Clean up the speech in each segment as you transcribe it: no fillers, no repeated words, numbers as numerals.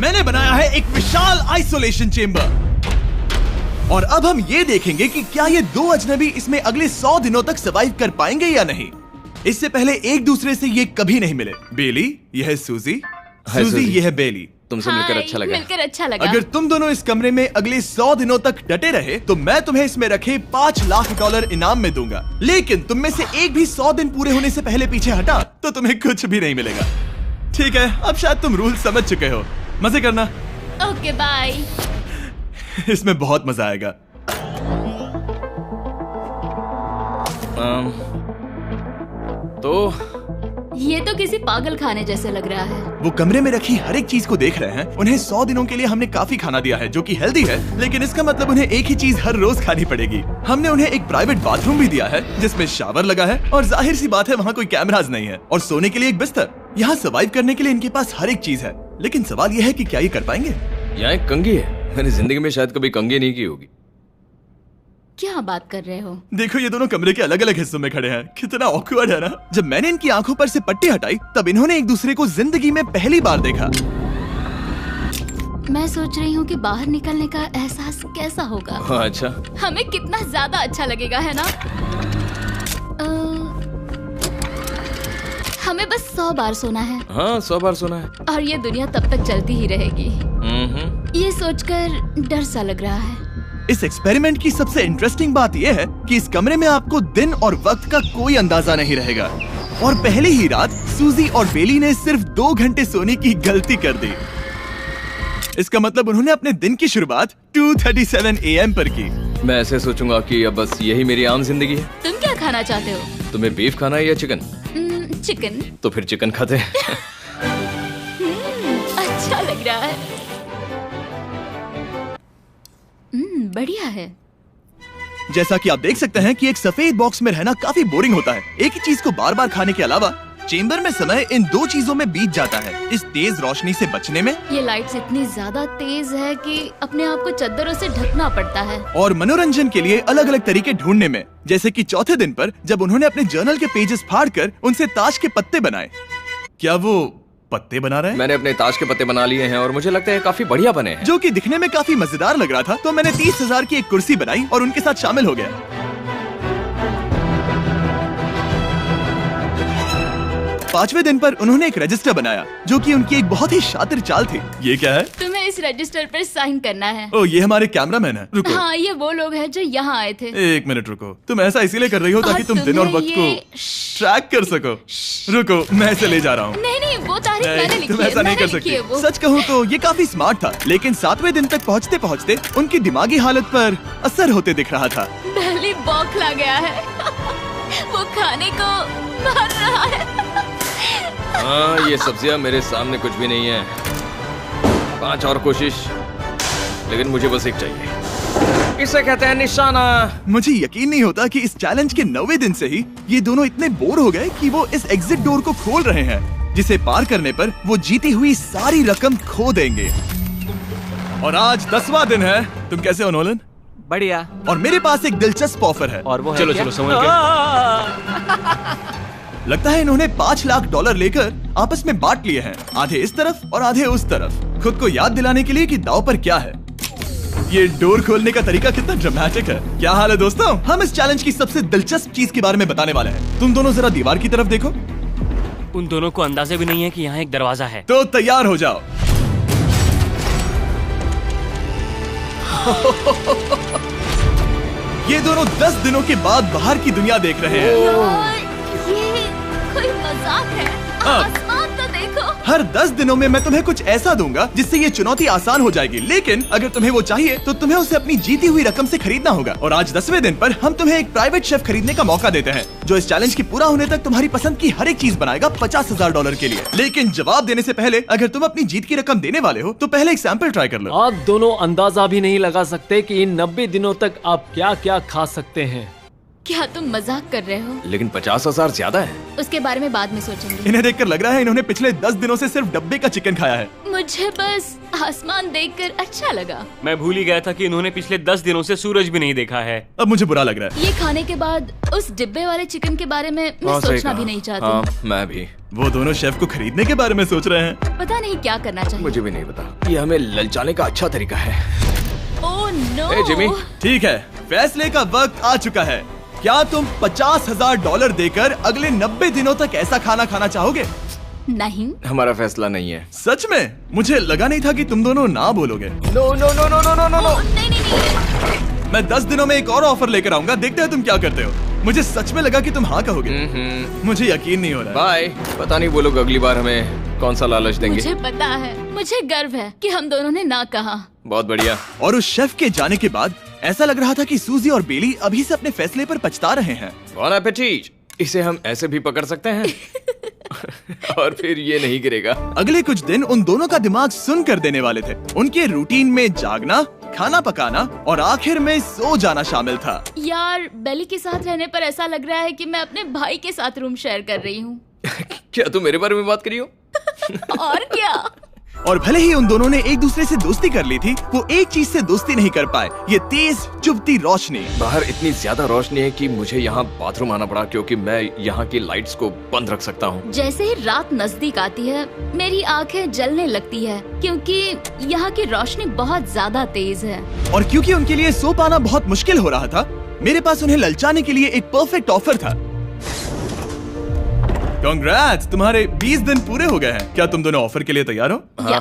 मैंने बनाया है एक विशाल आइसोलेशन चेम्बर और अब हम ये देखेंगे कि क्या ये दो अजनबी इसमें अगले 100 दिनों तक सर्वाइव कर पाएंगे या नहीं। इससे पहले एक दूसरे से ये कभी नहीं मिले। बेली, यह है सूजी, सूजी ये है बेली। तुमसे मिलकर अच्छा लगा। मिलकर अच्छा लगा। अगर तुम दोनों इस कमरे में अगले 100 दिनों तक डटे रहे तो मैं तुम्हें इसमें रखे $5 लाख इनाम में दूंगा। लेकिन तुम में से एक भी 100 दिन पूरे होने से पहले पीछे हटा तो तुम्हें कुछ भी नहीं मिलेगा। ठीक है, अब शायद तुम रूल समझ चुके हो। मजे करना। Okay bye. इसमें बहुत मजा आएगा। तो ये तो किसी पागल खाने जैसे लग रहा है। वो कमरे में रखी हर एक चीज को देख रहे हैं। उन्हें 100 दिनों के लिए हमने काफी खाना दिया है जो कि हेल्दी है, लेकिन इसका मतलब उन्हें एक ही चीज हर रोज खानी पड़ेगी। हमने उन्हें एक प्राइवेट बाथरूम भी दिया है जिसमें शावर लगा है और जाहिर सी बात है वहाँ कोई कैमराज नहीं है, और सोने के लिए एक बिस्तर। यहाँ सर्वाइव करने के लिए इनके पास हर एक चीज है, लेकिन सवाल यह है कि क्या ये कर पाएंगे। यहाँ एक कंघी है, मैंने जिंदगी में शायद कभी कंघी नहीं की होगी। क्या बात कर रहे हो? देखो ये दोनों कमरे के अलग अलग हिस्सों में खड़े हैं। कितना ऑकवर्ड है ना। जब मैंने इनकी आंखों पर से पट्टी हटाई तब इन्होंने एक दूसरे को जिंदगी में पहली बार देखा। मैं सोच रही हूँ कि बाहर निकलने का एहसास कैसा होगा। अच्छा, हमें कितना ज्यादा अच्छा लगेगा, है ना? हमें बस 100 बार सोना है। हाँ 100 बार सोना है। और ये दुनिया तब तक चलती ही रहेगी। ये सोचकर डर सा लग रहा है। इस एक्सपेरिमेंट की सबसे इंटरेस्टिंग बात यह है कि इस कमरे में आपको दिन और वक्त का कोई अंदाजा नहीं रहेगा। और पहली ही रात सूजी और बेली ने सिर्फ 2 घंटे सोने की गलती कर दी। इसका मतलब उन्होंने अपने दिन की शुरुआत 2:37 AM पर की। मैं ऐसे सोचूंगा कि अब बस यही मेरी आम जिंदगी है। तुम क्या खाना चाहते हो? तुम्हें बीफ खाना है या चिकन? चिकन। तो फिर चिकन खाते हैं। अच्छा लग रहा है। बढ़िया है। जैसा कि आप देख सकते हैं कि एक सफेद बॉक्स में रहना काफी बोरिंग होता है। एक ही चीज को बार बार खाने के अलावा चेम्बर में समय इन 2 चीजों में बीत जाता है। इस तेज रोशनी से बचने में, ये लाइट्स इतनी ज्यादा तेज है कि अपने आप को चादरों से ढकना पड़ता है, और मनोरंजन के लिए अलग अलग तरीके ढूंढने में। जैसे कि चौथे दिन पर जब उन्होंने अपने जर्नल के पेजेस फाड़कर उनसे ताश के पत्ते बनाए। क्या वो पत्ते बना रहे हैं? मैंने अपने ताश के पत्ते बना लिए हैं और मुझे लगता है काफी बढ़िया बने हैं। जो कि दिखने में काफी मजेदार लग रहा था, तो मैंने 30,000 की एक कुर्सी बनाई और उनके साथ शामिल हो गया। 5वें दिन पर उन्होंने एक रजिस्टर बनाया जो कि उनकी एक बहुत ही शातिर चाल थी। ये क्या है? तुम्हें इस रजिस्टर पर साइन करना है। ओह, ये हमारे कैमरामैन है। रुको। हाँ, ये वो लोग हैं जो यहाँ आए थे। 1 मिनट रुको। तुम ऐसा इसीलिए कर रही हो ताकि तुम दिन और वक्त को ट्रैक कर सको। रुको, मैं इसे ले जा रहा हूँ। नहीं, वो तारीख मैंने लिखी है। तुम ऐसा नहीं कर सकती। सच कहूँ तो ये काफी स्मार्ट था, लेकिन 7वें दिन तक पहुँचते पहुँचते उनकी दिमागी हालत पर असर होते दिख रहा था। बेली बौखला गया है। वो खाने को मार रहा है। हाँ, ये सब्जियां मेरे सामने कुछ भी नहीं है। 5 और कोशिश, लेकिन मुझे बस एक चाहिए। इसे कहते हैं निशाना। मुझे यकीन नहीं होता कि इस चैलेंज के 9वें दिन से ही ये दोनों इतने बोर हो गए कि वो इस एग्जिट डोर को खोल रहे हैं, जिसे पार करने पर वो जीती हुई सारी रकम खो देंगे। और आज 10वां दिन है। तुम कैसे हो नोलन? बढ़िया। और मेरे पास एक दिलचस्प ऑफर है। और वो है चलो क्या? चलो समझ गए। लगता है इन्होंने $5 लाख लेकर आपस में बांट लिए हैं, आधे इस तरफ और आधे उस तरफ, खुद को याद दिलाने के लिए कि दांव पर क्या है। ये डोर खोलने का तरीका कितना ड्रामेटिक है। क्या हाल है दोस्तों? हम इस चैलेंज की सबसे दिलचस्प चीज के बारे में बताने वाले हैं। तुम दोनों जरा दीवार की तरफ देखो। उन दोनों को अंदाजा भी नहीं है कि यहाँ एक दरवाजा है। तो तैयार हो जाओ। ये दोनों 10 दिनों के बाद बाहर की दुनिया देख रहे हैं। यार, ये कोई मजाक है। आसमान तो देखो। हर 10 दिनों में मैं तुम्हें कुछ ऐसा दूंगा जिससे ये चुनौती आसान हो जाएगी, लेकिन अगर तुम्हें वो चाहिए तो तुम्हें उसे अपनी जीती हुई रकम से खरीदना होगा। और आज 10वें दिन पर हम तुम्हें एक प्राइवेट शेफ खरीदने का मौका देते हैं जो इस चैलेंज के पूरा होने तक तुम्हारी पसंद की हर एक चीज बनाएगा $50,000 के लिए। लेकिन जवाब देने से पहले अगर तुम अपनी जीत की रकम देने वाले हो तो पहले एक सैंपल ट्राई कर लो। आप दोनों अंदाजा भी नहीं लगा सकते कि इन 90 दिनों तक आप क्या क्या खा सकते हैं। क्या तुम मजाक कर रहे हो? लेकिन 50,000 ज्यादा है। उसके बारे में बाद में सोचेंगे। इन्हें देखकर लग रहा है इन्होंने पिछले 10 दिनों से सिर्फ डब्बे का चिकन खाया है। मुझे बस आसमान देखकर अच्छा लगा। मैं भूल ही गया था कि इन्होंने पिछले 10 दिनों से सूरज भी नहीं देखा है। अब मुझे बुरा लग रहा है। ये खाने के बाद उस डिब्बे वाले चिकन के बारे में मैं सोचना भी नहीं चाहती। हाँ, मैं भी। वो दोनों शेफ को खरीदने के बारे में सोच रहे हैं। पता नहीं क्या करना चाहिए। मुझे भी नहीं पता। ये हमें ललचाने का अच्छा तरीका है। Oh no. ए, जिमी। ठीक है, फैसले का वक्त आ चुका है। क्या तुम $50,000 देकर अगले 90 दिनों तक ऐसा खाना खाना चाहोगे? नहीं। हमारा फैसला नहीं है। सच में? मुझे लगा नहीं था कि तुम दोनों ना बोलोगे। No no no no no no no. नहीं नहीं नहीं। मैं 10 दिनों में एक और ऑफर लेकर आऊंगा, देखते हैं तुम क्या करते हो। मुझे सच में लगा कि तुम हाँ कहोगे। मुझे यकीन नहीं हो रहा। बाय। पता नहीं वो लोग अगली बार हमें कौन सा लालच देंगे। मुझे पता है, मुझे गर्व है कि हम दोनों ने ना कहा। बहुत बढ़िया। और उस शेफ के जाने के बाद ऐसा लग रहा था कि सूजी और बेली अभी से अपने फैसले पर पछता रहे हैं। बॉन एपेटीट। इसे हम ऐसे भी पकड़ सकते हैं और फिर ये नहीं गिरेगा। अगले कुछ दिन उन दोनों का दिमाग सुन कर देने वाले थे। उनके रूटीन में जागना, खाना पकाना और आखिर में सो जाना शामिल था। यार, बेली के साथ रहने पर ऐसा लग रहा है कि मैं अपने भाई के साथ रूम शेयर कर रही हूँ। क्या तुम मेरे बारे में बात करी हो? और क्या। और भले ही उन दोनों ने एक दूसरे से दोस्ती कर ली थी, वो एक चीज से दोस्ती नहीं कर पाए, ये तेज चुभती रोशनी। बाहर इतनी ज्यादा रोशनी है कि मुझे यहाँ बाथरूम आना पड़ा क्योंकि मैं यहाँ की लाइट्स को बंद रख सकता हूँ। जैसे ही रात नजदीक आती है मेरी आंखें जलने लगती है क्योंकि यहाँ की रोशनी बहुत ज्यादा तेज है। और क्योंकि उनके लिए सो पाना बहुत मुश्किल हो रहा था, मेरे पास उन्हें ललचाने के लिए एक परफेक्ट ऑफर था। कांग्रेट्स, तुम्हारे 20 दिन पूरे हो गए हैं। क्या तुम दोनों ऑफर के लिए तैयार हो? हाँ।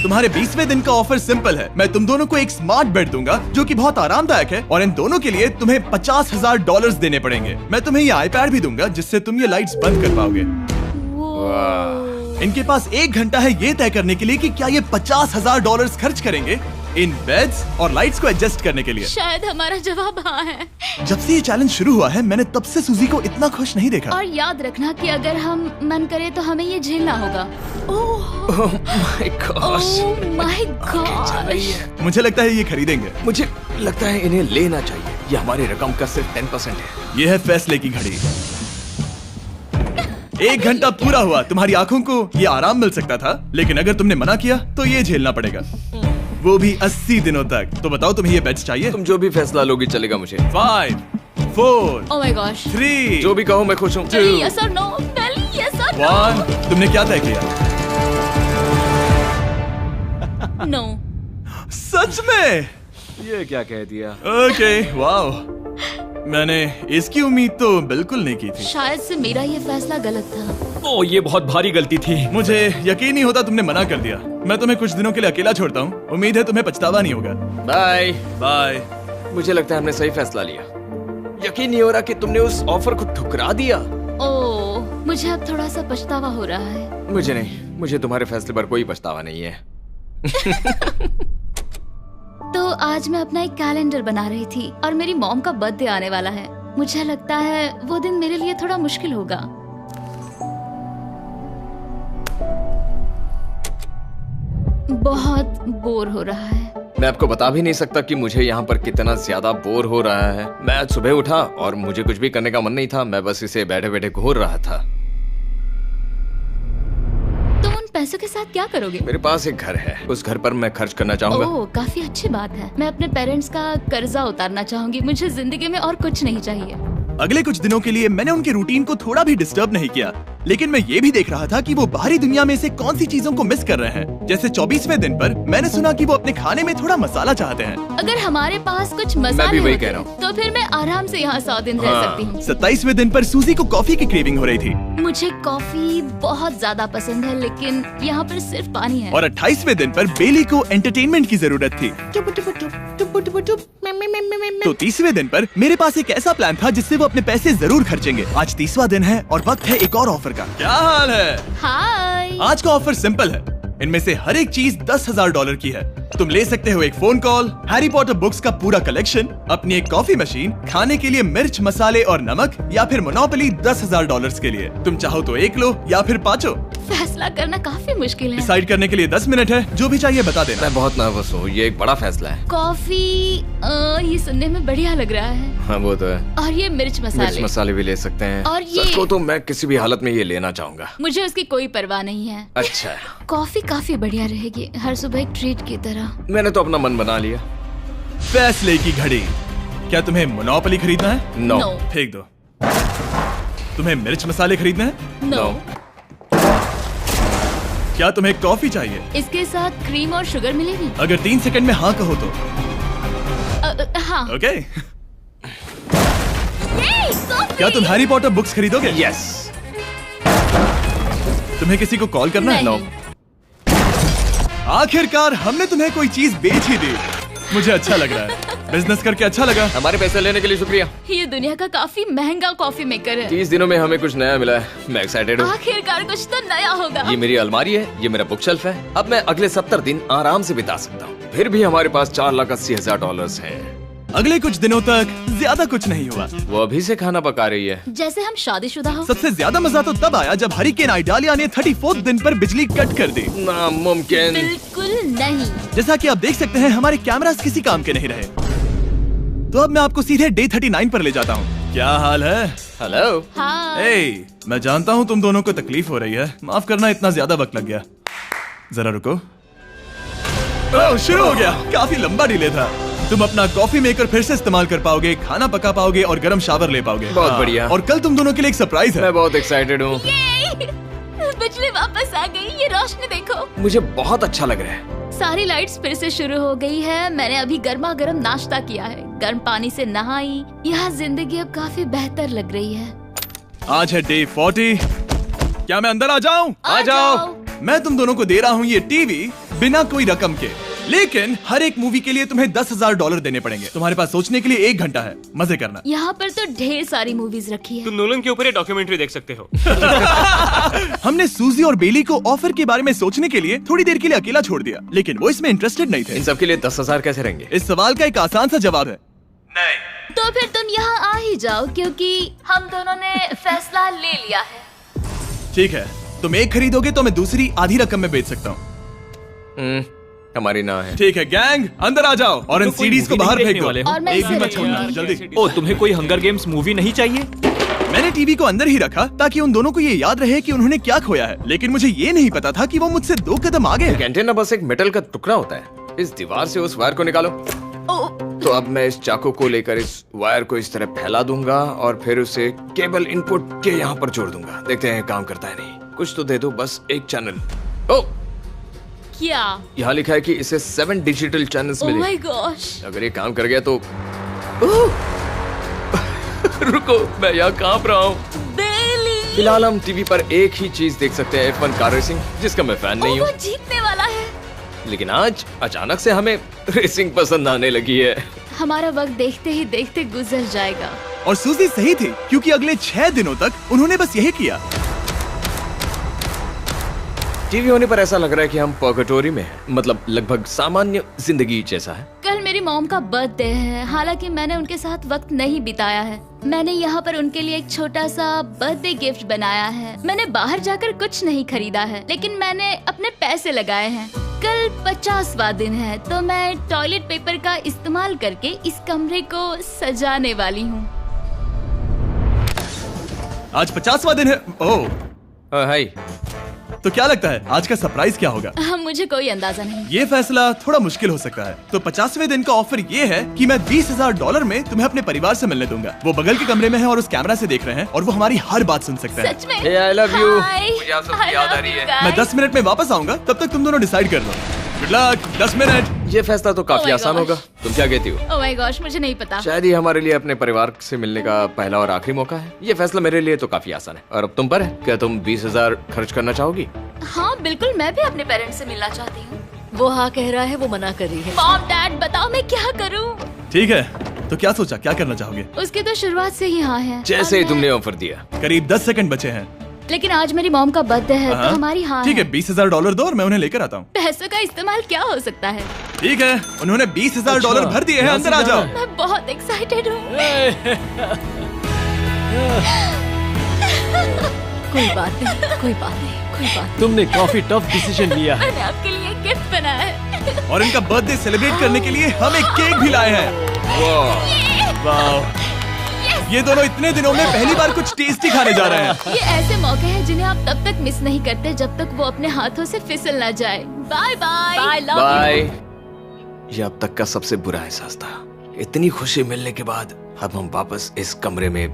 तुम्हारे 20वें दिन का ऑफर सिंपल है। मैं तुम दोनों को एक स्मार्ट बेड दूंगा जो कि बहुत आरामदायक है, और इन दोनों के लिए तुम्हें $50,000 देने पड़ेगे। मैं तुम्हें ये आईपैड भी दूंगा जिससे तुम ये लाइट्स बंद कर पाओगे। इनके पास 1 घंटा है ये तय करने के लिए कि क्या ये $50,000 खर्च करेंगे इन बेड्स और लाइट्स को एडजस्ट करने के लिए। शायद हमारा जवाब हाँ है। जब से ये चैलेंज शुरू हुआ है, मैंने तब से सूजी को इतना खुश नहीं देखा। और याद रखना कि अगर हम मन करें तो हमें ये झेलना होगा। Oh my God. मुझे लगता है ये खरीदेंगे। मुझे लगता है इन्हें लेना चाहिए। ये हमारी रकम का सिर्फ 10% है। ये है फैसले की घड़ी। 1 घंटा पूरा हुआ, तुम्हारी आंखों को ये आराम मिल सकता था, लेकिन अगर तुमने मना किया तो ये झेलना पड़ेगा, वो भी 80 दिनों तक। तो बताओ, तुम्हें ये बेड्स चाहिए? तुम जो भी फैसला लोगी चलेगा मुझे। 5, 4, ओह माय गॉश। 3, जो भी कहो मैं खुश हूँ। यस और नो। बेली, यस और 1। तुमने क्या तय किया? नो। सच में? ये क्या कह दिया? Okay, wow. मैंने इसकी उम्मीद तो बिल्कुल नहीं की थी। शायद से मेरा ये फैसला गलत था। ओह, ये बहुत भारी गलती थी। मुझे यकीन नहीं होता तुमने मना कर दिया। मैं तुम्हें कुछ दिनों के लिए अकेला छोड़ता हूँ। उम्मीद है तुम्हें पछतावा नहीं होगा। Bye bye. मुझे लगता है हमने सही फैसला लिया। यकीन नहीं हो रहा कि तुमने उस ऑफर को ठुकरा दिया। ओह, मुझे अब थोड़ा सा पछतावा हो रहा है। मुझे नहीं, मुझे तुम्हारे फैसले पर कोई पछतावा नहीं है। तो आज मैं अपना एक कैलेंडर बना रही थी और मेरी मॉम का बर्थडे आने वाला है। मुझे लगता है वो दिन मेरे लिए थोड़ा मुश्किल होगा। बहुत बोर हो रहा है। मैं आपको बता भी नहीं सकता कि मुझे यहाँ पर कितना ज्यादा बोर हो रहा है। मैं आज सुबह उठा और मुझे कुछ भी करने का मन नहीं था। मैं बस इसे बैठे बैठे घूर रहा था। तुम उन पैसों के साथ क्या करोगे? मेरे पास एक घर है, उस घर पर मैं खर्च करना चाहूंगा। ओह, काफी अच्छी बात है। मैं अपने पेरेंट्स का कर्जा उतारना चाहूंगी। मुझे जिंदगी में और कुछ नहीं चाहिए। अगले कुछ दिनों के लिए मैंने उनके रूटीन को थोड़ा भी डिस्टर्ब नहीं किया, लेकिन मैं ये भी देख रहा था कि वो बाहरी दुनिया में से कौन सी चीजों को मिस कर रहे हैं। जैसे 24वें दिन पर मैंने सुना कि वो अपने खाने में थोड़ा मसाला चाहते हैं। अगर हमारे पास कुछ मैं मसाले भी वही होते कह रहा हूँ। तो फिर मैं आराम से यहाँ 100 दिन रह सकती हूँ। 27वें दिन पर सूजी को कॉफी की क्रेविंग हो रही थी। मुझे कॉफी बहुत ज्यादा पसंद है, लेकिन यहाँ पर सिर्फ पानी है। और 28वें दिन पर बेली को एंटरटेनमेंट की जरूरत थी। तो 30वें दिन पर मेरे पास एक ऐसा प्लान था जिससे वो अपने पैसे जरूर खर्चेंगे। आज 30वां दिन है और वक्त है एक और ऑफर का। क्या हाल है? हाय। आज का ऑफर सिंपल है। इनमें से हर एक चीज $10,000 की है। तुम ले सकते हो एक phone call, Harry Potter books का पूरा कलेक्शन, अपनी एक कॉफी मशीन, खाने के लिए मिर्च, मसाले और नमक, या फिर मोनोपोली $10,000 के लिए। तुम चाहो तो 1 लो या फिर 5। फैसला करना काफी मुश्किल है। डिसाइड करने के लिए 10 मिनट है, जो भी चाहिए बता देना। मैं बहुत नर्वस हूँ, ये एक बड़ा फैसला है। कॉफी ये सुनने में बढ़िया लग रहा है। हाँ वो तो है। और ये मिर्च मिर्च मसाले भी ले सकते हैं। और ये सच को तो मैं किसी भी हालत में ये लेना चाहूंगा। मुझे उसकी कोई परवाह नहीं है। अच्छा, कॉफी काफी बढ़िया रहेगी, हर सुबह एक ट्रीट की तरह। मैंने तो अपना मन बना लिया। फैसले की घड़ी। क्या तुम्हें मोनोपोली खरीदना है? नो। फेंक दो। तुम्हें मिर्च मसाले खरीदना है? नो। क्या तुम्हें कॉफी चाहिए? इसके साथ क्रीम और शुगर मिलेगी? अगर 3 सेकंड में हाँ कहो तो। हाँ। ओके। कॉफी। क्या तुम हैरी पॉटर बुक्स खरीदोगे? यस। तुम्हें किसी को कॉल करना है? नहीं। आखिरकार हमने तुम्हें कोई चीज बेच ही दी। मुझे अच्छा लग रहा है, बिजनेस करके अच्छा लगा। हमारे पैसे लेने के लिए शुक्रिया। ये दुनिया का काफी महंगा कॉफी मेकर है। 30 दिनों में हमें कुछ नया मिला है, मैं एक्साइटेड हूँ। आखिरकार कुछ तो नया होगा। ये मेरी अलमारी है, ये मेरा बुक शेल्फ है। अब मैं अगले 70 दिन आराम से बिता सकता हूँ। फिर भी हमारे पास $4,80,000 हैं। अगले कुछ दिनों तक ज्यादा कुछ नहीं हुआ। वो अभी से खाना पका रही है। जैसे हम शादीशुदा हो। सबसे ज्यादा मजा तो तब आया जब हरिकेन आइडालिया ने 34 दिन पर बिजली कट कर दी। नामुमकिन। बिल्कुल नहीं। जैसा कि आप देख सकते हैं हमारे कैमरास किसी काम के नहीं रहे। तो अब मैं आपको सीधे डे 39 पर ले जाता हूँ। क्या हाल है? हेलो। हाँ। मैं जानता हूँ तुम दोनों को तकलीफ हो रही है, माफ करना इतना ज्यादा वक्त लग गया। जरा रुको। ओह, शुरू हो गया। काफी लंबा डिले था। तुम अपना कॉफी मेकर फिर से इस्तेमाल कर पाओगे, खाना पका पाओगे और गर्म शावर ले पाओगे। बहुत बढ़िया। और कल तुम दोनों के लिए एक सरप्राइज है। मैं बहुत एक्साइटेड हूँ। बिजली वापस आ गई। ये रोशनी देखो। मुझे बहुत अच्छा लग रहा है। सारी लाइट्स फिर से शुरू हो गई है। मैंने अभी गर्मा गर्म नाश्ता किया है, गर्म पानी से नहाई। यहाँ जिंदगी अब काफी बेहतर लग रही है। आज है डे 40। क्या मैं अंदर आ जाऊं? आ जाओ। मैं तुम दोनों को दे रहा हूँ ये टीवी बिना कोई रकम के, लेकिन हर एक मूवी के लिए तुम्हें $10,000 देने पड़ेंगे। तुम्हारे पास सोचने के लिए 1 घंटा है, मजे करना। यहाँ पर तो ढेर सारी मूवीज रखी है। तुम नोलन के ऊपर ये डॉक्यूमेंट्री देख सकते हो। हमने सूजी और बेली को ऑफर के बारे में सोचने के लिए थोड़ी देर के लिए अकेला छोड़ दिया, लेकिन वो इसमें इंटरेस्टेड नहीं थे। इन सब के लिए 10,000 कैसे रहेंगे? इस सवाल का एक आसान सा जवाब है नहीं। तो फिर तुम यहाँ आ ही जाओ, क्योंकि हम दोनों ने फैसला ले लिया है। ठीक है, तुम एक खरीदोगे तो मैं दूसरी आधी रकम में बेच सकता हूँ। हमारी ना है। ठीक है गैंग, अंदर आ जाओ और इन तो कोई सीडीज को movie बाहर नहीं फेंक देखने दो। वाले हो? और मैं एक भी इसे मत छोड़ना, रखूंगी। जल्दी। ओ, तुम्हें कोई हंगर गेम्स मूवी नहीं चाहिए? मैंने टीवी को अंदर ही रखा ताकि उन दोनों को ये याद रहे कि उन्होंने क्या खोया है, लेकिन मुझे ये नहीं पता था कि वो मुझसे 2 कदम आगे एक है। एंटेना बस एक मेटल का टुकड़ा होता है। इस दीवार से उस वायर को निकालो। तो अब मैं इस चाकू को लेकर इस वायर को इस तरह फैला दूंगा और फिर उसे केबल इनपुट के यहाँ पर जोड़ दूंगा। देखते हैं काम करता है नहीं। कुछ तो दे दो, बस एक चैनल। ओ, क्या? यहाँ लिखा है कि इसे 7 डिजिटल चैनल्स ओह मिले। My gosh. अगर ये काम कर गया तो रुको, मैं यहाँ कांप रहा हूँ। बेली। फिलहाल हम टीवी पर एक ही चीज देख सकते हैं, F1 कार रेसिंग, जिसका मैं फैन नहीं वो हूँ। जीतने वाला है। लेकिन आज अचानक से हमें रेसिंग पसंद आने लगी है। हमारा वक्त देखते ही देखते गुजर जाएगा। और सूजी सही थी, क्योंकि अगले 6 दिनों तक उन्होंने बस यही किया। टीवी होने पर ऐसा लग रहा है कि हम पर्गेटोरी में हैं, मतलब लगभग सामान्य जिंदगी जैसा है। कल मेरी मॉम का बर्थडे है, हालांकि मैंने उनके साथ वक्त नहीं बिताया है। मैंने यहाँ पर उनके लिए एक छोटा सा बर्थडे गिफ्ट बनाया है। मैंने बाहर जाकर कुछ नहीं खरीदा है, लेकिन मैंने अपने पैसे लगाए हैं। कल 50वां दिन है, तो मैं टॉयलेट पेपर का इस्तेमाल करके इस कमरे को सजाने वाली हूँ। आज 50वां दिन है। ओह, हाय। तो क्या लगता है आज का सरप्राइज क्या होगा? मुझे कोई अंदाजा नहीं। ये फैसला थोड़ा मुश्किल हो सकता है। तो 50वें दिन का ऑफर ये है कि मैं $20,000 में तुम्हें अपने परिवार से मिलने दूंगा। वो बगल के कमरे में है और उस कैमरा से देख रहे हैं और वो हमारी हर बात सुन सकते हैं। सच में? Hey, I love you. Hi. मुझे आप सबकी I याद आ love रही you है। guys. मैं 10 मिनट में वापस आऊंगा, तब तक तुम दोनों डिसाइड कर लो। Good luck. 10 मिनट। ये फैसला तो काफी Oh my आसान gosh. होगा। तुम क्या कहती हो? ओह माय गॉश, मुझे नहीं पता। शायद ये हमारे लिए अपने परिवार से मिलने का पहला और आखिरी मौका है। ये फैसला मेरे लिए तो काफी आसान है। और अब तुम पर है। क्या तुम 20,000 खर्च करना चाहोगी? हाँ बिल्कुल, मैं भी अपने पेरेंट्स से मिलना चाहती हूँ। वो हाँ कह रहा है, वो मना कर रही है। मॉम डैड बताओ मैं क्या करूँ? ठीक है, तो क्या सोचा, क्या करना चाहोगे? उसकी तो शुरुआत से ही हाँ है। जैसे ही और तुमने ऑफर दिया। करीब 10 सेकंड बचे हैं। लेकिन आज मेरी मॉम का बर्थडे है, हाँ। तो हमारी हाँ ठीक है, $20,000 दो और मैं उन्हें लेकर आता हूँ। पैसों का इस्तेमाल क्या हो सकता है? ठीक है, उन्होंने $20,000 भर दिए हैं। अंदर आ जाओ। मैं बहुत एक्साइटेड हूँ। कोई बात नहीं, कोई बात नहीं, कोई कोई बात तुमने काफी टफ डिसीजन लिया है। मैंने आपके लिए गिफ्ट बनाया है। और इनका बर्थडे सेलिब्रेट करने के लिए हम एक केक भी लाए हैं। वाह, ये दोनों इतने दिनों में पहली बार कुछ टेस्टी खाने जा रहे हैं। ये ऐसे मौके हैं जिन्हें आप तब तक मिस नहीं करते जब तक वो अपने हाथों से फिसल ना जाए। Bye bye. Bye love bye. ये अब तक का सबसे बुरा एहसास था। इतनी खुशी मिलने के बाद अब हम वापस इस कमरे में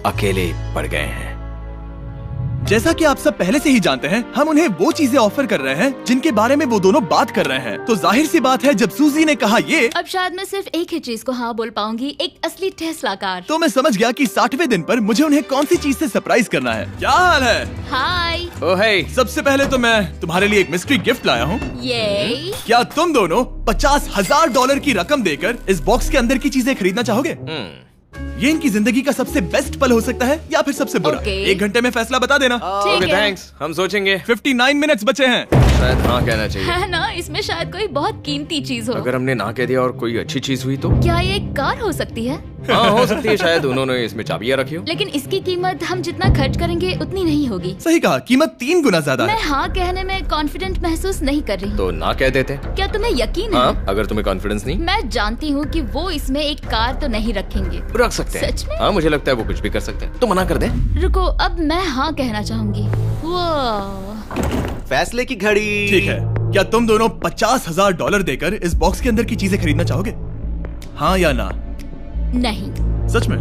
अकेले पड़ गए हैं। जैसा कि आप सब पहले से ही जानते हैं, हम उन्हें वो चीजें ऑफर कर रहे हैं जिनके बारे में वो दोनों बात कर रहे हैं। तो जाहिर सी बात है, जब सूजी ने कहा ये, अब शायद मैं सिर्फ एक ही चीज को हाँ बोल पाऊंगी, एक असली टेस्ला कार। तो मैं समझ गया कि 60वें दिन पर मुझे उन्हें कौन सी चीज से सरप्राइज करना है। क्या हाल है? हाय। ओ हे, सबसे पहले तो मैं तुम्हारे लिए एक मिस्ट्री गिफ्ट लाया हूँ। ये क्या तुम दोनों $50,000 की रकम देकर इस बॉक्स के अंदर की चीजें खरीदना चाहोगे? ये इनकी जिंदगी का सबसे बेस्ट पल हो सकता है या फिर सबसे बुरा। Okay. 1 घंटे में फैसला बता देना। ठीक ओके है। थैंक्स, हम सोचेंगे। 59 मिनट्स बचे हैं। शायद हाँ कहना चाहिए। है ना, इसमें शायद कोई बहुत कीमती चीज हो। अगर हमने ना कह दिया और कोई अच्छी चीज हुई तो? क्या ये एक कार हो सकती है? हाँ हो सकती है, शायद उन्होंने इसमें चाबियां रखी हो। लेकिन इसकी कीमत हम जितना खर्च करेंगे उतनी नहीं होगी। सही कहा, कीमत 3 गुना ज्यादा मैं है। हाँ कहने में कॉन्फिडेंट महसूस नहीं कर रही। तो ना कह देते। क्या तुम्हें यकीन है? हाँ, अगर तुम्हें कॉन्फिडेंस नहीं, मैं जानती हूँ कि वो इसमें एक कार तो नहीं रखेंगे। रख सकते हैं। सच में? हाँ मुझे लगता है वो कुछ भी कर सकते हैं। तो मना कर दे। रुको, अब मैं हाँ कहना चाहूंगी। वो फैसले की घड़ी। ठीक है, क्या तुम दोनों $50,000 देकर इस बॉक्स के अंदर की चीजें खरीदना चाहोगे? हाँ या ना? नहीं। सच में?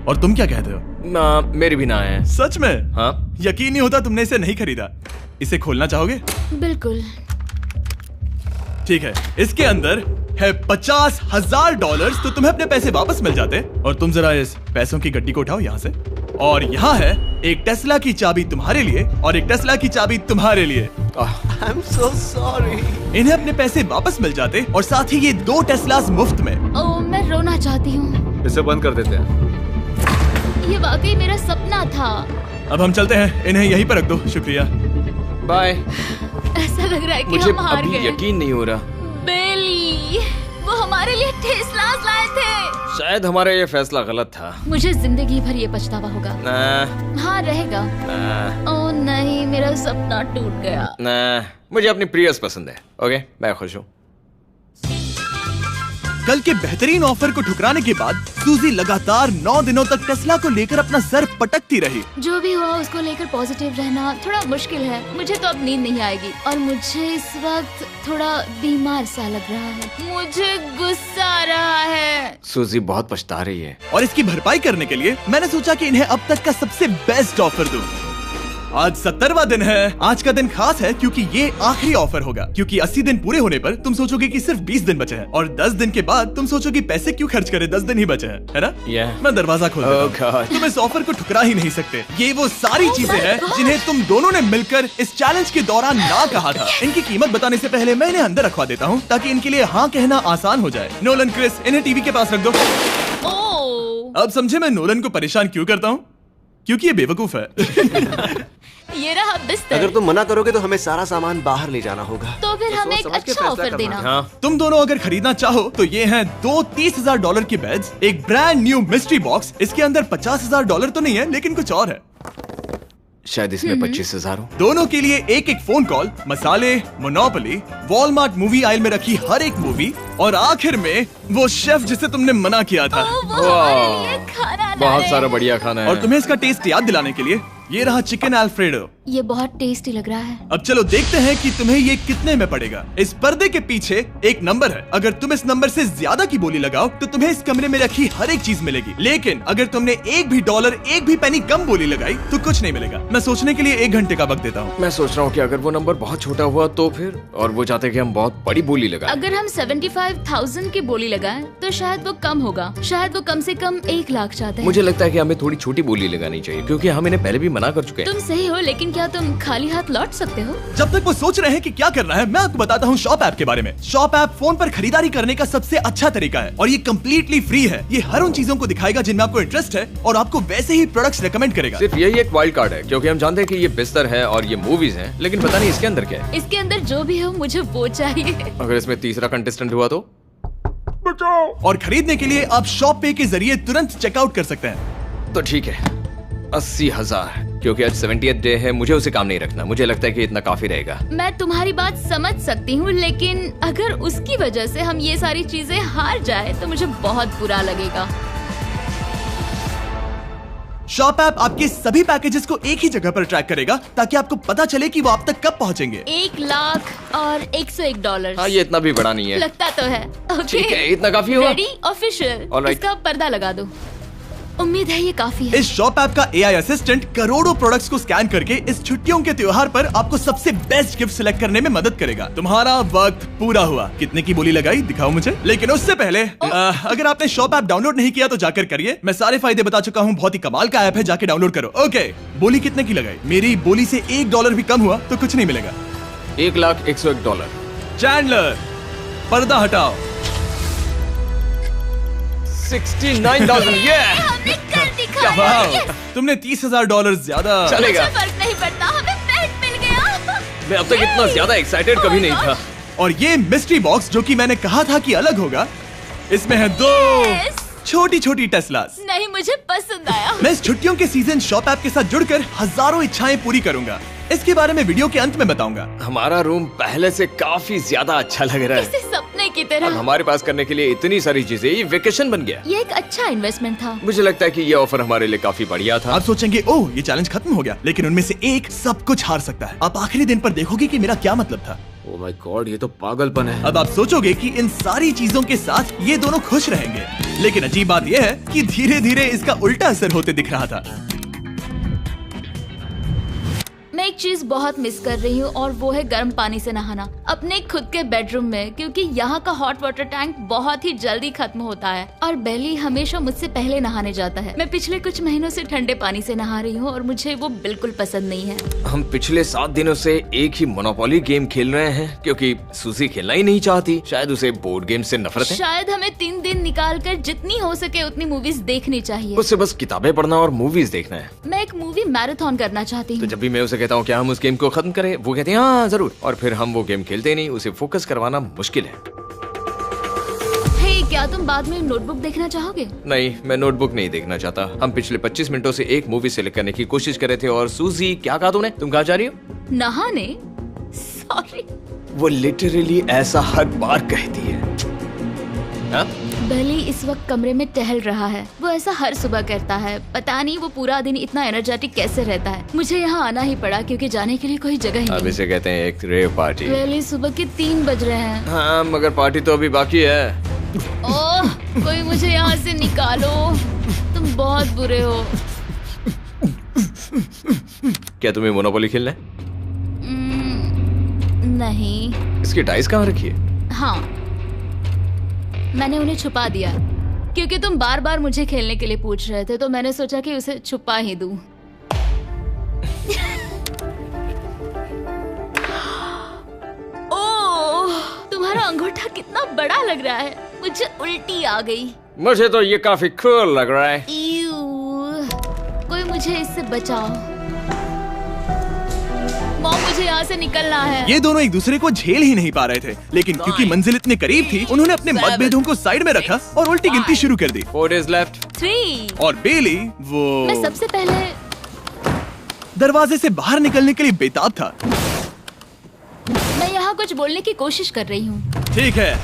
और तुम क्या कहते हो? ना, मेरी भी ना है। सच में? हाँ। यकीन नहीं होता तुमने इसे नहीं खरीदा। इसे खोलना चाहोगे? बिल्कुल। ठीक है, इसके अंदर है $50,000, तो तुम्हें अपने पैसे वापस मिल जाते। और तुम जरा इस पैसों की गड्डी को उठाओ यहाँ से। और यहाँ है एक टेस्ला की चाबी तुम्हारे लिए और एक टेस्ला की चाबी तुम्हारे लिए। I am so sorry. इन्हें अपने पैसे वापस मिल जाते और साथ ही ये 2 टेस्लास मुफ्त में। ओह, मैं रोना चाहती हूँ। इसे बंद कर देते हैं। ये वाकई मेरा सपना था। अब हम चलते हैं, इन्हें यहीं पर रख दो। शुक्रिया। बाय। ऐसा लग रहा है कि मुझे हम हार अभी गए। यकीन नहीं हो रहा। बेली, वो हमारे लिए टेस्लास लाए थे। शायद हमारा ये फैसला गलत था। मुझे जिंदगी भर ये पछतावा होगा। ना, हाँ रहेगा। ना, ओह नहीं, मेरा सपना टूट गया। ना, मुझे अपनी प्रियस पसंद है। ओके, मैं खुश हूँ। कल के बेहतरीन ऑफर को ठुकराने के बाद सूजी लगातार 9 दिनों तक टेस्ला को लेकर अपना सर पटकती रही। जो भी हुआ उसको लेकर पॉजिटिव रहना थोड़ा मुश्किल है। मुझे तो अब नींद नहीं आएगी और मुझे इस वक्त थोड़ा बीमार सा लग रहा है। मुझे गुस्सा आ रहा है। सूजी बहुत पछता रही है। और इसकी भरपाई करने के लिए मैंने सोचा कि इन्हें अब तक का सबसे बेस्ट ऑफर दूं। आज 70वां दिन है। आज का दिन खास है क्योंकि ये आखिरी ऑफर होगा। क्योंकि 80 दिन पूरे होने पर तुम सोचोगे कि सिर्फ 20 दिन बचे हैं और 10 दिन के बाद तुम सोचोगे पैसे क्यों खर्च करें, 10 दिन ही बचे हैं, है ना? Yeah. मैं दरवाजा खोल देता हूं। Oh God. तुम इस ऑफर को ठुकरा ही नहीं सकते। ये वो सारी चीजें हैं जिन्हें तुम दोनों ने मिलकर इस चैलेंज के दौरान ना कहा था। इनकी कीमत बताने से पहले मैं इन्हें अंदर रखवा देता हूँ ताकि इनके लिए हाँ कहना आसान हो जाए। नोलन, क्रिस, इन्हें टीवी के पास रख दो। ओह, अब समझे मैं नोलन को परेशान क्यों करता हूँ? क्योंकि ये बेवकूफ है। ये रहा बिस्तर। अगर तुम मना करोगे तो हमें सारा सामान बाहर ले जाना होगा। तो फिर हमें एक समझ के अच्छा फैसला ऑफर करना देना। हाँ, तुम दोनों अगर खरीदना चाहो तो ये हैं 2 $30,000 के बेड्स, एक ब्रांड न्यू मिस्ट्री बॉक्स। इसके अंदर $50,000 तो नहीं है लेकिन कुछ और है। शायद इसमें 25,000 हो। दोनों के लिए एक एक फोन कॉल, मसाले, मोनोपोली, वॉलमार्ट मूवी आइल में रखी हर एक मूवी और आखिर में वो शेफ जिसे तुमने मना किया था। ओह, वो हमारे लिए खाना ला बहुत रहे सारा हैं। बढ़िया खाना है। और तुम्हें इसका टेस्ट याद दिलाने के लिए ये रहा चिकन अल्फ्रेडो। ये बहुत टेस्टी लग रहा है। अब चलो देखते हैं कि तुम्हें ये कितने में पड़ेगा। इस पर्दे के पीछे एक नंबर है। अगर तुम इस नंबर से ज्यादा की बोली लगाओ तो तुम्हें इस कमरे में रखी हर एक चीज मिलेगी। लेकिन अगर तुमने एक भी डॉलर, एक भी पेनी कम बोली लगाई तो कुछ नहीं मिलेगा। मैं सोचने के लिए 1 घंटे का वक्त देता हूँ। मैं सोच रहा हूँ कि अगर वो नंबर बहुत छोटा हुआ तो फिर, और वो चाहते कि हम बहुत बड़ी बोली लगाएं। अगर हम 75,000 की बोली लगाएं तो शायद वो कम होगा। शायद वो कम से कम 1 लाख चाहते हैं। मुझे लगता है कि हमें थोड़ी छोटी बोली लगानी चाहिए क्योंकि हम इन्हें पहले भी मना कर चुके हैं। तुम सही हो, लेकिन क्या तुम खाली हाथ लौट सकते हो? जब तक वो सोच रहे हैं कि क्या करना है, मैं आपको बताता हूँ शॉप ऐप के बारे में। शॉप ऐप फोन पर खरीदारी करने का सबसे अच्छा तरीका है और ये कम्प्लीटली फ्री है। ये हर उन चीजों को दिखाएगा जिनमें आपको इंटरेस्ट है और आपको वैसे ही प्रोडक्ट्स रेकमेंड करेगा। सिर्फ यही एक वाइल्ड कार्ड है क्योंकि हम जानते हैं कि ये बिस्तर है और ये मूवीज हैं, लेकिन पता नहीं इसके अंदर क्या है। इसके अंदर जो भी हो मुझे वो चाहिए। अगर इसमें तीसरा कंटेस्टेंट हुआ तो? और खरीदने के लिए आप शॉप पे के जरिए तुरंत चेकआउट कर सकते हैं। ठीक है। 80,000, क्योंकि आज 70th डे है, मुझे उसे काम नहीं रखना। मुझे लगता है कि इतना काफी रहेगा। मैं तुम्हारी बात समझ सकती हूँ, लेकिन अगर उसकी वजह से हम ये सारी चीजें हार जाए तो मुझे बहुत बुरा लगेगा। शॉप ऐप आपके सभी पैकेजेस को एक ही जगह पर ट्रैक करेगा ताकि आपको पता चले कि वो आप तक कब पहुंचेंगे। 1 लाख और $101। हाँ, ये इतना भी बड़ा नहीं है। लगता तो है। ठीक है, इतना काफी होगा। Ready, official. Alright. इसका पर्दा लगा दो। उम्मीद है ये काफी है। इस शॉप ऐप का AI असिस्टेंट करोड़ों प्रोडक्ट्स को स्कैन करके इस छुट्टियों के त्योहार पर आपको सबसे बेस्ट गिफ्ट सिलेक्ट करने में मदद करेगा। तुम्हारा वक्त पूरा हुआ। कितने की बोली लगाई दिखाओ मुझे। लेकिन उससे पहले अगर आपने शॉप ऐप डाउनलोड नहीं किया तो जाकर करिए। मैं सारे फायदे बता चुका हूँ, बहुत ही कमाल का ऐप है, जाके डाउनलोड करो। ओके, बोली कितने की लगाई? मेरी बोली से $1 भी कम हुआ तो कुछ नहीं मिलेगा। $1,01,000। चैंडलर, पर्दा हटाओ। 69,000। ये हमने कर दिखाया। वाह, तुमने $30,000 ज्यादा। चलेगा। मुझे फर्क नहीं पड़ता, हमें पेट मिल गया। मैं अब तक इतना ज्यादा एक्साइटेड कभी नहीं था। और ये मिस्ट्री बॉक्स जो कि मैंने कहा था कि अलग होगा, इसमें है 2 Yes. छोटी छोटी टेस्लास। नहीं, मुझे पसंद आया। मैं इस छुट्टियों के सीजन शॉप ऐप के साथ जुड़कर हजारों इच्छाएं पूरी करूंगा। इसके बारे में वीडियो के अंत में बताऊंगा। हमारा रूम पहले से काफी ज्यादा अच्छा लग रहा है। जैसे सपने की अब तरह। हमारे पास करने के लिए इतनी सारी चीजें, ये वेकेशन बन गया। ये एक अच्छा इन्वेस्टमेंट था। मुझे लगता है कि ये ऑफर हमारे लिए काफी बढ़िया था। आप सोचेंगे ओह ये चैलेंज खत्म हो गया, लेकिन उनमें से एक सब कुछ हार सकता है। आप आखिरी दिन पर देखोगे कि मेरा क्या मतलब था। ओह माय गॉड, ये तो पागलपन है। अब आप सोचोगे कि इन सारी चीजों के साथ ये दोनों खुश रहेंगे, लेकिन अजीब बात यह है कि धीरे धीरे इसका उल्टा असर होते दिख रहा था। मैं एक चीज बहुत मिस कर रही हूँ और वो है गर्म पानी से नहाना अपने खुद के बेडरूम में, क्योंकि यहाँ का हॉट वाटर टैंक बहुत ही जल्दी खत्म होता है और बेली हमेशा मुझसे पहले नहाने जाता है। मैं पिछले कुछ महीनों से ठंडे पानी से नहा रही हूँ और मुझे वो बिल्कुल पसंद नहीं है। हम पिछले 7 दिनों से एक ही मोनोपोली गेम खेल रहे हैं क्योंकि सूजी खेलना ही नहीं चाहती। शायद उसे बोर्ड गेम से नफरत है। शायद हमें 3 दिन निकाल कर जितनी हो सके उतनी मूवीज देखनी चाहिए। उससे बस किताबें पढ़ना और मूवीज देखना है। मैं एक मूवी मैराथन करना चाहती तो हूँ। जब भी मैं उसे कहता हूँ क्या हम उस गेम को खत्म करें, वो कहते हैं हाँ जरूर, और फिर हम वो गेम खेलते ही नहीं। उसे फोकस करवाना मुश्किल है। हे, क्या तुम बाद में नोटबुक देखना चाहोगे? नहीं, मैं नोटबुक नहीं देखना चाहता। हम पिछले 25 मिनटों से एक मूवी सेलेक्ट करने की कोशिश कर रहे थे और सूजी क्या कहा तूने? तुम कहाँ जा रही हो? नहाने? सॉरी। वो लिटरली ऐसा हर बार कहती है। हाँ? बेली इस वक्त कमरे में टहल रहा है। वो ऐसा हर सुबह करता है। पता नहीं वो पूरा दिन इतना एनर्जेटिक कैसे रहता है। मुझे यहाँ आना ही पड़ा क्योंकि जाने के लिए कोई जगह ही अब नहीं। इसे कहते हैं एक रेव पार्टी। बेली, सुबह के 3 बज रहे हैं। हाँ, मगर पार्टी तो अभी बाकी है। ओह, कोई मुझे यहाँ से निकालो। तुम बहुत बुरे हो। क्या तुम्हें मोनोपोली खेलना है? नहीं। इसकी डाइस कहाँ रखी है? हाँ, मैंने उन्हें छुपा दिया क्योंकि तुम बार बार मुझे खेलने के लिए पूछ रहे थे, तो मैंने सोचा कि उसे छुपा ही दूं। ओह, तुम्हारा अंगूठा कितना बड़ा लग रहा है। मुझे उल्टी आ गई। मुझे तो ये काफी कूल लग रहा है। ईऊ, कोई मुझे इससे बचाओ। मॉम, मुझे यहाँ से निकलना है। ये दोनों एक दूसरे को झेल ही नहीं पा रहे थे, लेकिन क्योंकि मंजिल इतने करीब थी, उन्होंने अपने मतभेदों को साइड में रखा और उल्टी गिनती शुरू कर दी। 4 days left। 3। और बेली मैं वो सबसे पहले दरवाजे से बाहर निकलने के लिए बेताब था। मैं यहाँ कुछ बोलने की कोशिश कर रही हूँ। ठीक है,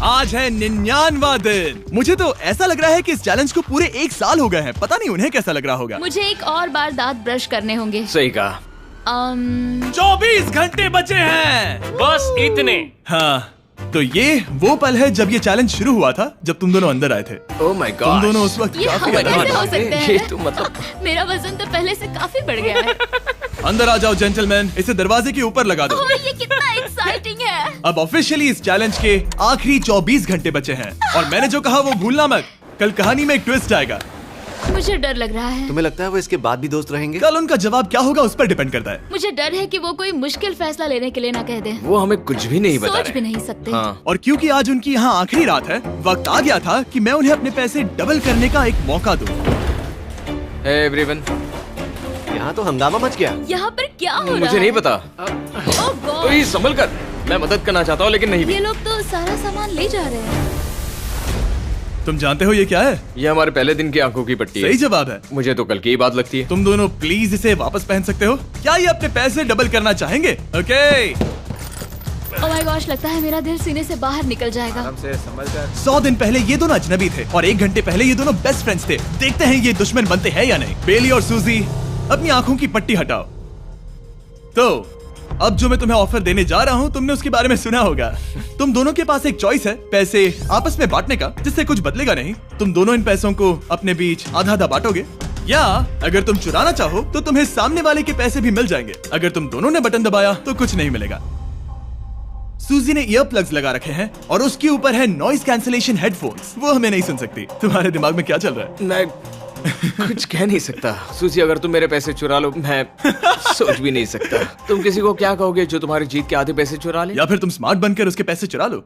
आज है 99वां दिन। मुझे तो ऐसा लग रहा है कि इस चैलेंज को पूरे 1 साल हो गए हैं। पता नहीं उन्हें कैसा लग रहा होगा। मुझे एक और बार दांत ब्रश करने होंगे। सही कहा। 24 घंटे बचे हैं। बस इतने। हाँ, तो ये वो पल है जब ये चैलेंज शुरू हुआ था, जब तुम दोनों अंदर आए थे। Oh my God. तुम दोनों उस वक्त ये काफी हम अलग कैसे थे। हो सकते हैं? ये तो मतलब मेरा वजन तो पहले से काफी बढ़ गया है। अंदर आ जाओ जेंटलमैन, इसे दरवाजे के ऊपर लगा दो। ओह, ये कितना एक्साइटिंग है। अब ऑफिशियली इस चैलेंज के आखिरी 24 घंटे बचे हैं और मैंने जो कहा वो भूलना मत। कल कहानी में एक ट्विस्ट आएगा। मुझे डर लग रहा है। तुम्हें लगता है वो इसके बाद भी दोस्त रहेंगे? कल उनका जवाब क्या होगा उस पर डिपेंड करता है। मुझे डर है कि वो कोई मुश्किल फैसला लेने के लिए ना कह दे। वो हमें कुछ भी नहीं बता सोच रहे। भी नहीं सकते। हाँ। और क्योंकि आज उनकी यहाँ आखिरी रात है, वक्त आ गया था कि मैं उन्हें अपने पैसे डबल करने का एक मौका दूं। Hey everyone। यहाँ तो हंगामा मच गया। यहाँ पर क्या हो रहा है? मुझे नहीं पता। ओह गॉड, ओए, संभल कर। मैं मदद करना चाहता हूँ लेकिन नहीं भी। ये लोग तो सारा सामान ले जा रहे हैं। तुम जानते हो ये क्या है? ये हमारे पहले दिन की आंखों की पट्टी है। सही जवाब है। मुझे तो कल की ही बात लगती है। तुम दोनों प्लीज इसे वापस पहन सकते हो? क्या ये अपने पैसे डबल करना चाहेंगे? ओके। ओह माय गॉश, लगता है मेरा दिल सीने से बाहर निकल जाएगा। 100 दिन पहले ये दोनों अजनबी थे और 1 घंटे पहले ये दोनों बेस्ट फ्रेंड्स थे। देखते हैं ये दुश्मन बनते हैं या नहीं। बेली और सूजी, अपनी आंखों की पट्टी हटाओ। तो अब जो मैं तुम्हें ऑफर देने जा रहा हूँ, तुमने उसके बारे में सुना होगा। तुम दोनों के पास एक चॉइस है पैसे आपस में बांटने का, जिससे कुछ बदलेगा नहीं। तुम दोनों इन पैसों को अपने बीच आधा आधा बांटोगे, या अगर तुम चुराना चाहो तो तुम्हें सामने वाले के पैसे भी मिल जाएंगे। अगर तुम दोनों ने बटन दबाया तो कुछ नहीं मिलेगा। सूजी ने ईयर प्लग्स लगा रखे हैं और उसके ऊपर है नॉइस कैंसिलेशन हेडफोन्स। वो हमें नहीं सुन सकती। तुम्हारे दिमाग में क्या चल रहा है? मैं कुछ कह नहीं सकता। सूजी, अगर तुम मेरे पैसे चुरा लो, मैं सोच भी नहीं सकता। तुम किसी को क्या कहोगे जो तुम्हारी जीत के आधे पैसे चुरा ले? या फिर तुम स्मार्ट बनकर उसके पैसे चुरा लो।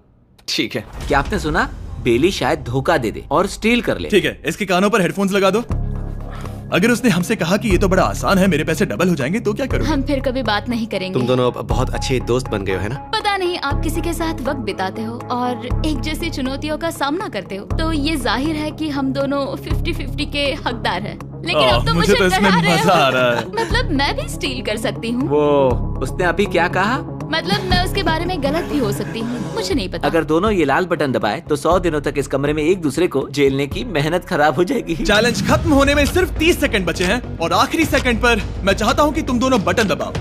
ठीक है। क्या आपने सुना? बेली शायद धोखा दे दे और स्टील कर ले। ठीक है, इसके कानों पर हेडफोन्स लगा दो। अगर उसने हमसे कहा कि ये तो बड़ा आसान है, मेरे पैसे डबल हो जाएंगे, तो क्या करोगे? हम फिर कभी बात नहीं करेंगे। तुम दोनों अब बहुत अच्छे दोस्त बन गए हो, है ना? पता नहीं, आप किसी के साथ वक्त बिताते हो और एक जैसी चुनौतियों का सामना करते हो, तो ये जाहिर है कि हम दोनों 50-50 के हकदार हैं। लेकिन अब तो मुझे तो इसमें डरा रहे मजा आ हो। रहा है। मतलब मैं भी स्टील कर सकती हूँ। वो उसने अभी क्या कहा? मतलब मैं उसके बारे में गलत भी हो सकती हूँ, मुझे नहीं पता। अगर दोनों ये लाल बटन दबाए तो 100 दिनों तक इस कमरे में एक दूसरे को झेलने की मेहनत खराब हो जाएगी। चैलेंज खत्म होने में सिर्फ 30 सेकंड बचे हैं और आखिरी सेकंड पर मैं चाहता हूँ कि तुम दोनों बटन दबाओ।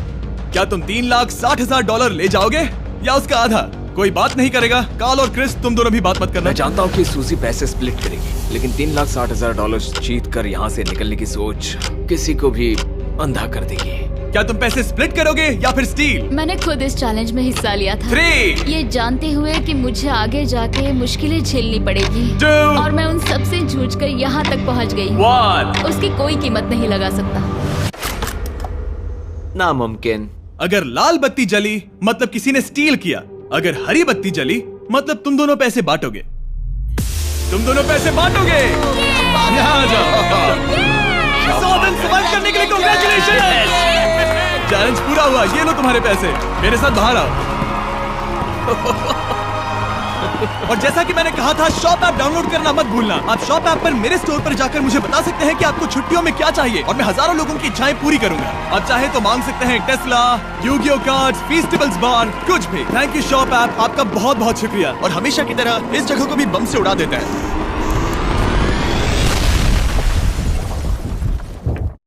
क्या तुम $3,60,000 ले जाओगे या उसका आधा? कोई बात नहीं करेगा। कार्ल और क्रिस, तुम दोनों भी बात मत करना। मैं जानता हूँ कि सूजी पैसे स्प्लिट करेगी, लेकिन $3,60,000 जीत कर यहाँ से निकलने की सोच किसी को भी अंधा कर देगी। क्या तुम पैसे स्प्लिट करोगे या फिर स्टील? मैंने खुद इस चैलेंज में हिस्सा लिया था, 3, ये जानते हुए कि मुझे आगे जाके मुश्किलें झेलनी पड़ेगी 2, और मैं उन सब से जूझकर यहाँ तक पहुँच गई। 1। उसकी कोई कीमत नहीं लगा सकता। नामुमकिन। अगर लाल बत्ती जली मतलब किसी ने स्टील किया, अगर हरी बत्ती जली मतलब तुम दोनों पैसे बांटोगे। तुम दोनों पैसे बांटोगे। यहाँ आ जाओ। 100 दिन सर्वाइव करने के लिए कांग्रेचुलेशन। चैलेंज पूरा हुआ। ये लो तुम्हारे पैसे, मेरे साथ बाहर आओ। और जैसा कि मैंने कहा था, शॉप ऐप डाउनलोड करना मत भूलना। आप शॉप ऐप पर मेरे स्टोर पर जाकर मुझे बता सकते हैं कि आपको छुट्टियों में क्या चाहिए और मैं हजारों लोगों की इच्छाएं पूरी करूंगा। आप चाहे तो मांग सकते हैं टेस्ला, यूगियो कार्ड्स, फेस्टिवल्स बार, कुछ भी। थैंक यू शॉप ऐप, आपका बहुत बहुत शुक्रिया। और हमेशा की तरह इस जगह को भी बम से उड़ा देता है।